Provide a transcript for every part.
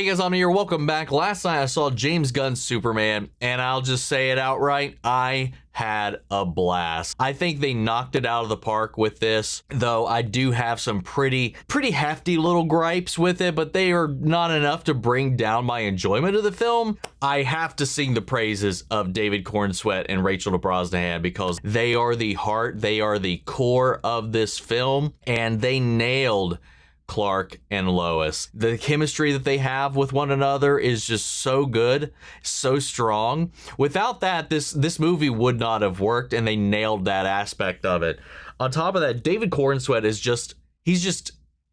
Hey guys, I'm here. Welcome back. Last night I saw James Gunn's Superman, and I'll just say it outright. I had a blast. I think they knocked it out of the park with this, though I do have some pretty hefty little gripes with it, but they are not enough to bring down my enjoyment of the film. I have to sing the praises of David Corenswet and Rachel Brosnahan because they are the heart, they are the core of this film, and they nailed Clark and Lois. The chemistry that they have with one another is just so good, so strong. Without that, this movie would not have worked, and they nailed that aspect of it. On top of that, David Corenswet is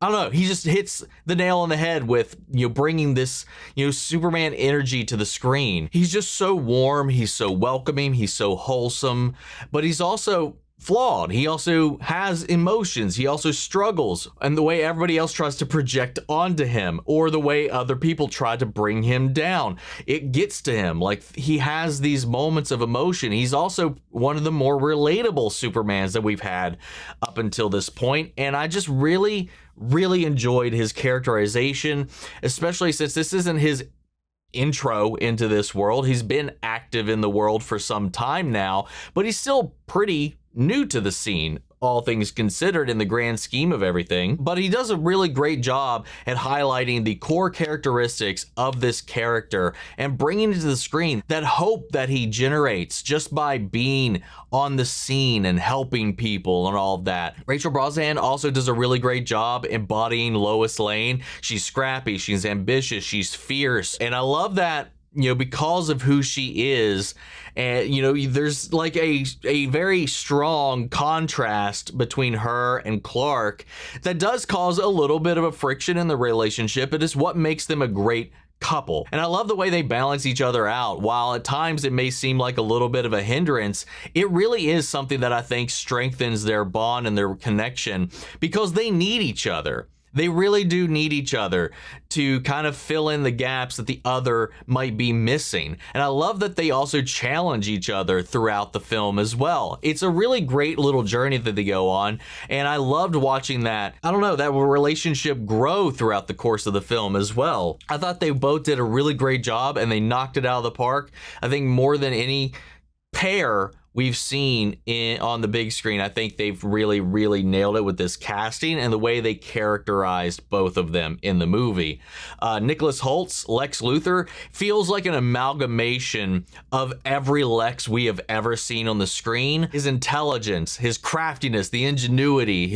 I don't know, he just hits the nail on the head with, bringing this, Superman energy to the screen. He's just so warm, he's so welcoming, he's so wholesome, but he's also flawed. He also has emotions. He also struggles, and the way everybody else tries to project onto him, or the way other people try to bring him down, it gets to him. Like, he has these moments of emotion. He's also one of the more relatable Supermans that we've had up until this point, and I just really enjoyed his characterization, especially since this isn't his intro into this world. He's been active in the world for some time now, but he's still pretty new to the scene, all things considered, in the grand scheme of everything. But he does a really great job at highlighting the core characteristics of this character and bringing it to the screen, that hope that he generates just by being on the scene and helping people and all of that. Rachel Brosnahan also does a really great job embodying Lois Lane. She's scrappy, she's ambitious, she's fierce, and I love that, because of who she is. And, there's like a very strong contrast between her and Clark that does cause a little bit of a friction in the relationship. It is what makes them a great couple. And I love the way they balance each other out. While at times it may seem like a little bit of a hindrance, it really is something that I think strengthens their bond and their connection, because they need each other. They really do need each other to kind of fill in the gaps that the other might be missing. And I love that they also challenge each other throughout the film as well. It's a really great little journey that they go on, and I loved watching that, that relationship grow throughout the course of the film as well. I thought they both did a really great job, and they knocked it out of the park. I think more than any pair we've seen on the big screen, I think they've really nailed it with this casting and the way they characterized both of them in the movie. Nicholas Hoult's Lex Luthor feels like an amalgamation of every Lex we have ever seen on the screen. His intelligence, his craftiness, the ingenuity,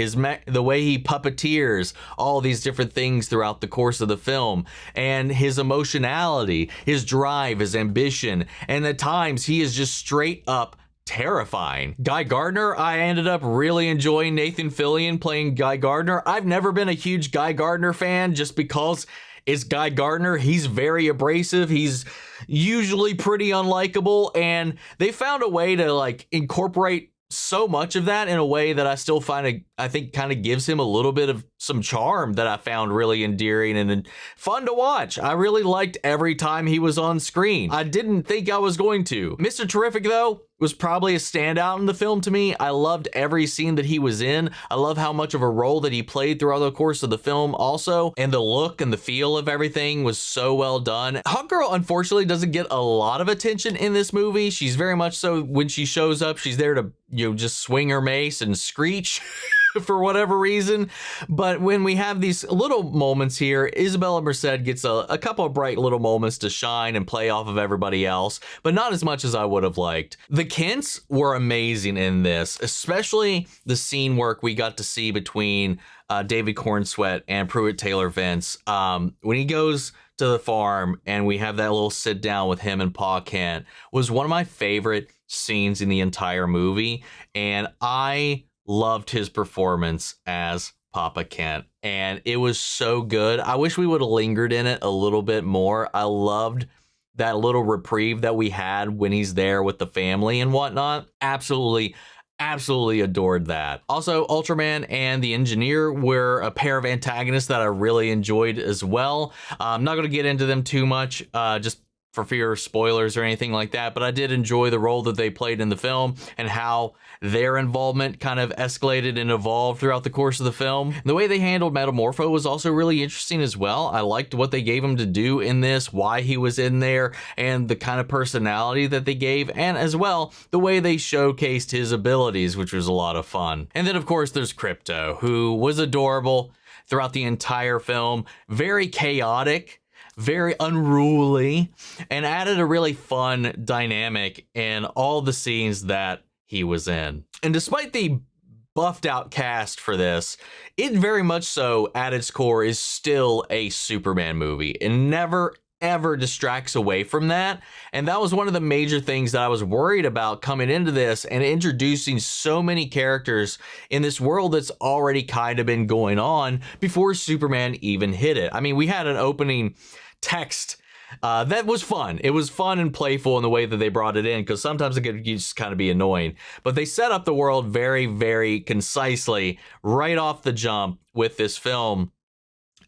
the way he puppeteers all these different things throughout the course of the film, and his emotionality, his drive, his ambition, and at times he is just straight up terrifying. Guy Gardner, I ended up really enjoying Nathan Fillion playing Guy Gardner. I've never been a huge Guy Gardner fan just because it's Guy Gardner. He's very abrasive. He's usually pretty unlikable, and they found a way to incorporate so much of that in a way that I still find, I think, kind of gives him a little bit of some charm that I found really endearing and fun to watch. I really liked every time he was on screen. I didn't think I was going to. Mr. Terrific, though, was probably a standout in the film to me. I loved every scene that he was in. I love how much of a role that he played throughout the course of the film also, and the look and the feel of everything was so well done. Hawk Girl, unfortunately, doesn't get a lot of attention in this movie. She's very much so, when she shows up, she's there to, just swing her mace and screech for whatever reason. But when we have these little moments here, Isabella Merced gets a couple of bright little moments to shine and play off of everybody else, but not as much as I would have liked. The Kents were amazing in this, especially the scene work we got to see between David Corenswet and Pruitt Taylor Vince. When he goes to the farm and we have that little sit down with him and Pa Kent, was one of my favorite scenes in the entire movie, and I loved his performance as Papa Kent, and it was so good. I wish we would have lingered in it a little bit more. I loved that little reprieve that we had when he's there with the family and whatnot. Absolutely adored that. Also, Ultraman and the Engineer were a pair of antagonists that I really enjoyed as well. I'm not going to get into them too much, just for fear of spoilers or anything like that, but I did enjoy the role that they played in the film and how their involvement kind of escalated and evolved throughout the course of the film. The way they handled Metamorpho was also really interesting as well. I liked what they gave him to do in this, why he was in there, and the kind of personality that they gave, and as well, the way they showcased his abilities, which was a lot of fun. And then, of course, there's Crypto, who was adorable throughout the entire film, very chaotic, very unruly, and added a really fun dynamic in all the scenes that he was in. And despite the buffed out cast for this, it very much so at its core is still a Superman movie and never ever distracts away from that. And that was one of the major things that I was worried about coming into this and introducing so many characters in this world that's already kind of been going on before Superman even hit it. I mean, we had an opening text that was fun. It was fun and playful in the way that they brought it in, because sometimes it could just kind of be annoying. But they set up the world very, very concisely right off the jump with this film.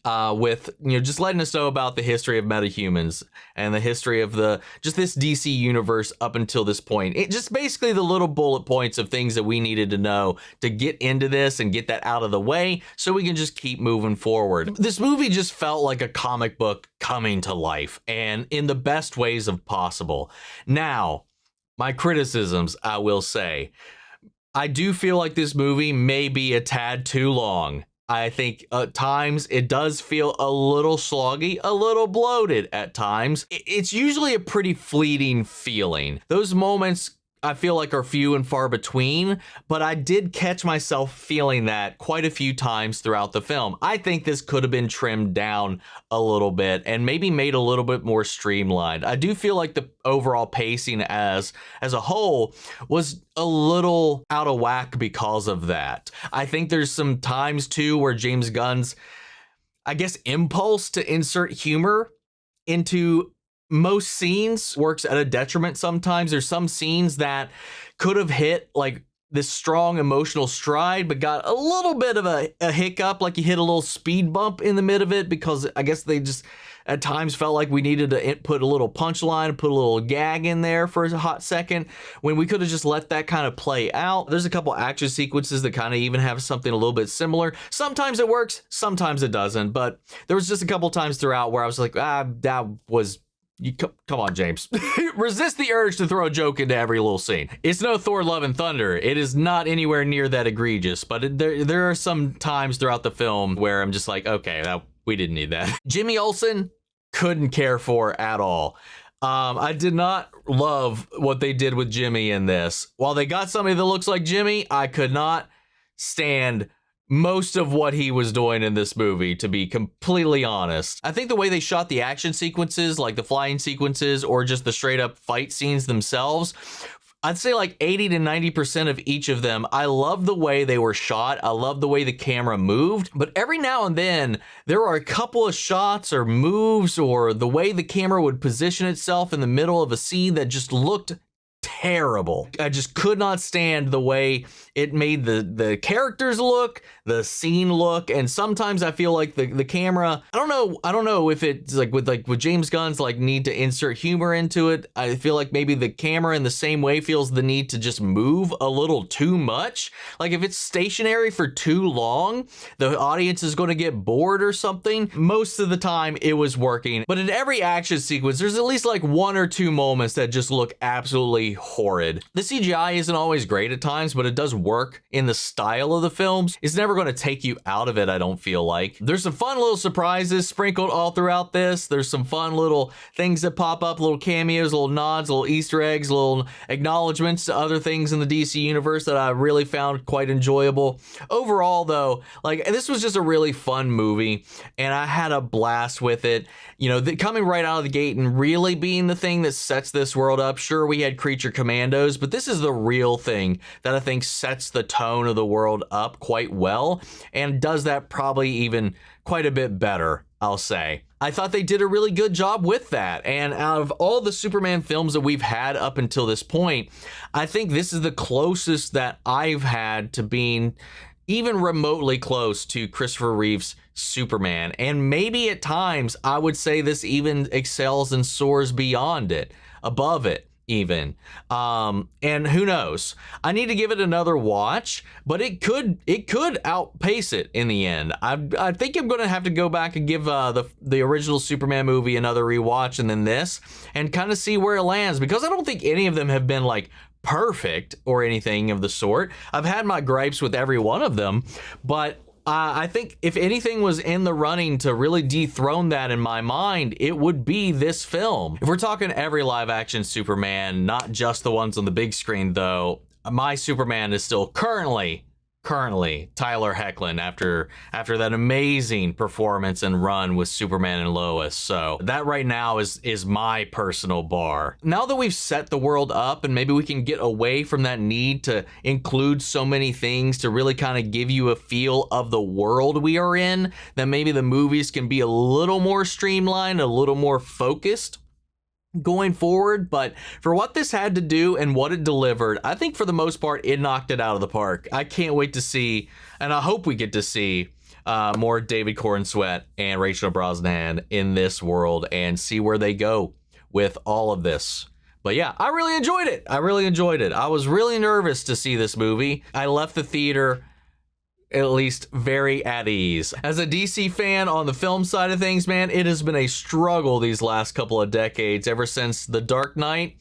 With, you know, just letting us know about the history of metahumans and the history of just this DC universe up until this point. It just basically the little bullet points of things that we needed to know to get into this and get that out of the way so we can just keep moving forward. This movie just felt like a comic book coming to life, and in the best ways of possible. Now, my criticisms, I will say, I do feel like this movie may be a tad too long. I think at times it does feel a little sloggy, a little bloated at times. It's usually a pretty fleeting feeling. Those moments I feel like are few and far between, but I did catch myself feeling that quite a few times throughout the film. I think this could have been trimmed down a little bit and maybe made a little bit more streamlined. I do feel like the overall pacing as a whole was a little out of whack because of that. I think there's some times too where James Gunn's, I guess, impulse to insert humor into most scenes works at a detriment sometimes. There's some scenes that could have hit like this strong emotional stride, but got a little bit of a hiccup, like you hit a little speed bump in the mid of it, because I guess they just at times felt like we needed to put a little punchline, put a little gag in there for a hot second, when we could have just let that kind of play out. There's a couple action sequences that kind of even have something a little bit similar. Sometimes it works, sometimes it doesn't, but there was just a couple times throughout where I was like, that was... come on, James. Resist the urge to throw a joke into every little scene. It's no Thor Love and Thunder. It is not anywhere near that egregious, but there are some times throughout the film where I'm just like, okay, we didn't need that. Jimmy Olsen, couldn't care for at all. I did not love what they did with Jimmy in this. While they got somebody that looks like Jimmy, I could not stand most of what he was doing in this movie, to be completely honest. I think the way they shot the action sequences, like the flying sequences or just the straight up fight scenes themselves, I'd say like 80 to 90% of each of them, I love the way they were shot. I love the way the camera moved, but every now and then there are a couple of shots or moves or the way the camera would position itself in the middle of a scene that just looked terrible. I just could not stand the way it made the characters look, the scene look, and sometimes I feel like the camera, I don't know if it's like with James Gunn's like need to insert humor into it. I feel like maybe the camera in the same way feels the need to just move a little too much. Like if it's stationary for too long, the audience is going to get bored or something. Most of the time it was working, but in every action sequence, there's at least like one or two moments that just look absolutely horrid. The CGI isn't always great at times, but it does work in the style of the films. It's never going to take you out of it, I don't feel like. There's some fun little surprises sprinkled all throughout this. There's some fun little things that pop up, little cameos, little nods, little Easter eggs, little acknowledgements to other things in the DC universe that I really found quite enjoyable. Overall, though, like this was just a really fun movie, and I had a blast with it. You know, coming right out of the gate and really being the thing that sets this world up. Sure, we had Creature Commandos, but this is the real thing that I think sets the tone of the world up quite well, and does that probably even quite a bit better, I'll say. I thought they did a really good job with that, and out of all the Superman films that we've had up until this point, I think this is the closest that I've had to being even remotely close to Christopher Reeve's Superman. And maybe at times I would say this even excels and soars beyond it, above it even. And who knows? I need to give it another watch, but it could outpace it in the end. I think I'm gonna have to go back and give the original Superman movie another rewatch, and then this, and kind of see where it lands, because I don't think any of them have been like perfect or anything of the sort. I've had my gripes with every one of them, but I think if anything was in the running to really dethrone that in my mind, it would be this film. If we're talking every live action Superman, not just the ones on the big screen though, my Superman is still currently Tyler Hoechlin after that amazing performance and run with Superman and Lois. So that right now is my personal bar. Now that we've set the world up, and maybe we can get away from that need to include so many things to really kind of give you a feel of the world we are in, then maybe the movies can be a little more streamlined, a little more focused going forward. But for what this had to do and what it delivered, I think for the most part it knocked it out of the park. I can't wait to see, and I hope we get to see more David Corenswet and Rachel Brosnahan in this world and see where they go with all of this. But yeah, I really enjoyed it. I was really nervous to see this movie. I left the theater at least very at ease. As a DC fan on the film side of things, man, it has been a struggle these last couple of decades, ever since The Dark Knight.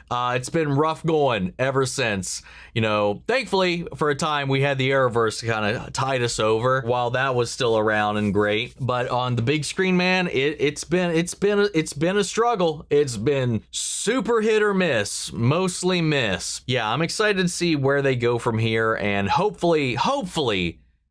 It's been rough going ever since. You know, thankfully for a time we had the Arrowverse to kind of tide us over while that was still around and great. But on the big screen, man, it's been a struggle. It's been super hit or miss, mostly miss. Yeah, I'm excited to see where they go from here, and hopefully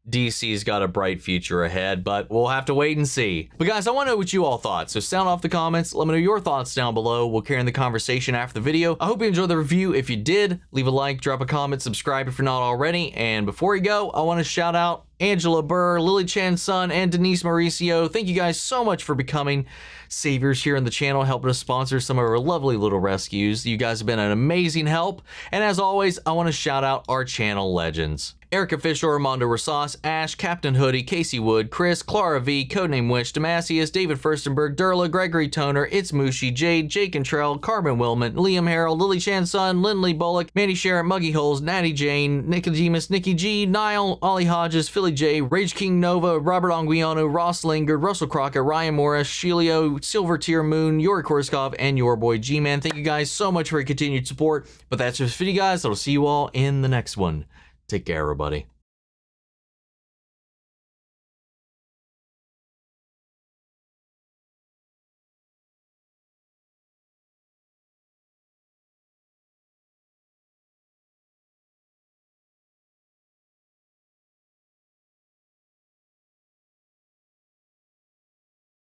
DC's got a bright future ahead, but we'll have to wait and see. But guys, I want to know what you all thought, so sound off the comments. Let me know your thoughts down below. We'll carry on the conversation after the video. I hope you enjoyed the review. If you did, leave a like, drop a comment, subscribe if you're not already. And before you go, I want to shout out Angela Burr, Lily Chan's son, and Denise Mauricio. Thank you guys so much for becoming saviors here on the channel, helping us sponsor some of our lovely little rescues. You guys have been an amazing help. And as always, I want to shout out our channel legends: Erica Fisher, Armando Rosas, Ash, Captain Hoodie, Casey Wood, Chris, Clara V, Codename Witch, Demasius, David Furstenberg, Durla, Gregory Toner, It's Mushi, Jade, Jake Cantrell, Carmen Willman, Liam Harrell, Lily Chan's son, Lindley Bullock, Mandy Sherritt, Muggy Holes, Natty Jane, Nicodemus, Nikki G, Niall, Ollie Hodges, Philly J, Rage King Nova, Robert Anguiano, Ross Lingard, Russell Crockett, Ryan Morris, Shelio, Silver Tier Moon, Yuri Korskov, and your boy G-Man. Thank you guys so much for your continued support. But that's just for you guys. I'll see you all in the next one. Take care, everybody.